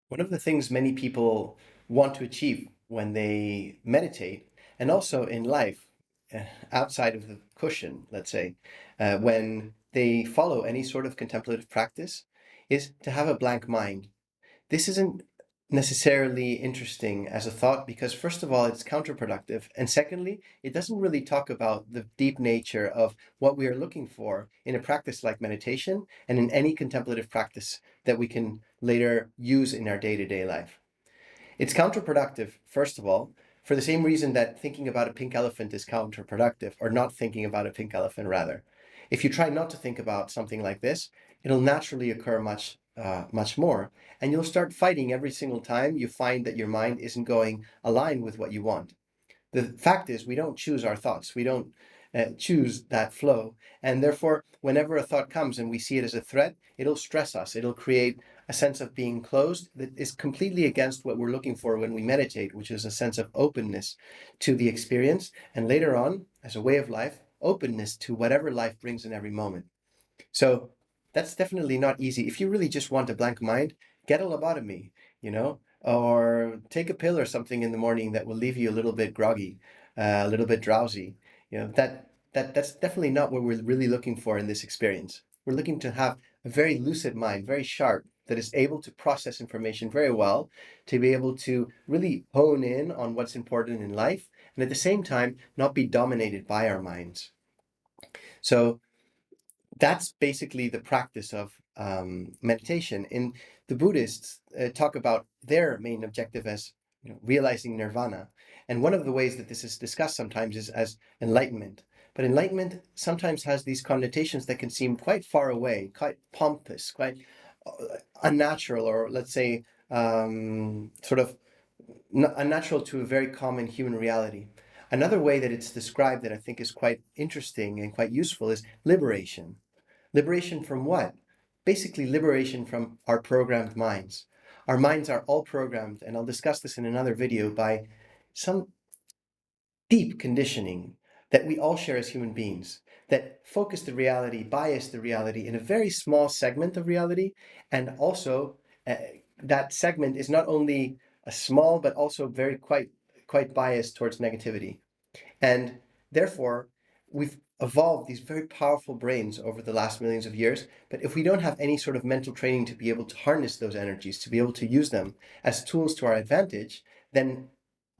One of the things many people want to achieve when they meditate, and also in life, outside of the cushion, let's say, when they follow any sort of contemplative practice, is to have a blank mind. This isn't necessarily interesting as a thought because, first of all, it's counterproductive. And secondly, it doesn't really talk about the deep nature of what we are looking for in a practice like meditation and in any contemplative practice that we can later use in our day-to-day life. It's counterproductive, first of all, for the same reason that thinking about a pink elephant is counterproductive, or not thinking about a pink elephant, rather. If you try not to think about something like this, it'll naturally occur much more, and you'll start fighting every single time you find that your mind isn't going aligned with what you want. The fact is, we don't choose our thoughts. We don't choose that flow. And therefore, whenever a thought comes and we see it as a threat, it'll stress us. It'll create a sense of being closed that is completely against what we're looking for when we meditate, which is a sense of openness to the experience. And later on, as a way of life, openness to whatever life brings in every moment. So that's definitely not easy. If you really just want a blank mind, get a lobotomy, or take a pill or something in the morning that will leave you a little bit groggy, a little bit drowsy. That's definitely not what we're really looking for in this experience. We're looking to have a very lucid mind, very sharp, that is able to process information very well, to be able to really hone in on what's important in life, and at the same time, not be dominated by our minds. So that's basically the practice of meditation. And the Buddhists talk about their main objective as realizing nirvana. And one of the ways that this is discussed sometimes is as enlightenment. But enlightenment sometimes has these connotations that can seem quite far away, quite pompous, quite unnatural, or let's say sort of unnatural to a very common human reality. Another way that it's described that I think is quite interesting and quite useful is liberation. Liberation from what? Basically, liberation from our programmed minds. Our minds are all programmed, and I'll discuss this in another video, by some deep conditioning that we all share as human beings that focus the reality, bias the reality in a very small segment of reality. And also, that segment is not only a small, but also very quite biased towards negativity. And therefore, we've evolved these very powerful brains over the last millions of years. But if we don't have any sort of mental training to be able to harness those energies, to be able to use them as tools to our advantage, then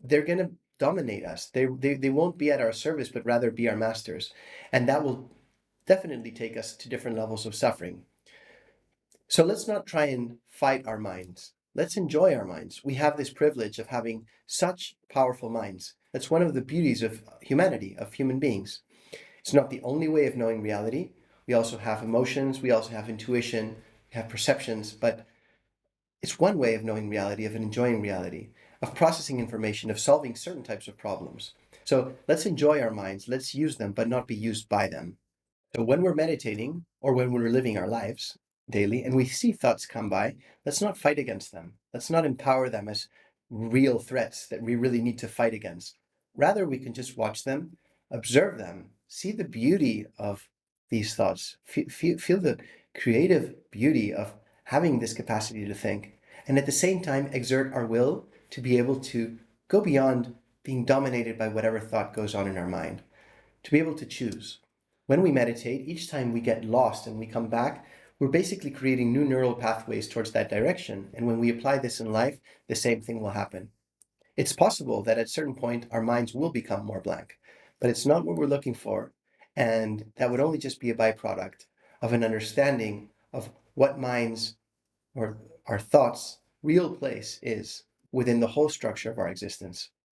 they're going to dominate us. They won't be at our service, but rather be our masters. And that will definitely take us to different levels of suffering. So let's not try and fight our minds. Let's enjoy our minds. We have this privilege of having such powerful minds. That's one of the beauties of humanity, of human beings. It's not the only way of knowing reality. We also have emotions, we also have intuition, we have perceptions, but it's one way of knowing reality, of enjoying reality, of processing information, of solving certain types of problems. So let's enjoy our minds, let's use them, but not be used by them. So when we're meditating or when we're living our lives daily and we see thoughts come by, let's not fight against them. Let's not empower them as real threats that we really need to fight against. Rather, we can just watch them, observe them, see the beauty of these thoughts, feel the creative beauty of having this capacity to think, and at the same time exert our will to be able to go beyond being dominated by whatever thought goes on in our mind, to be able to choose. When we meditate, each time we get lost and we come back, we're basically creating new neural pathways towards that direction. And when we apply this in life, the same thing will happen. It's possible that at a certain point, our minds will become more blank, but it's not what we're looking for. And that would only just be a byproduct of an understanding of what minds or our thoughts' real place is within the whole structure of our existence.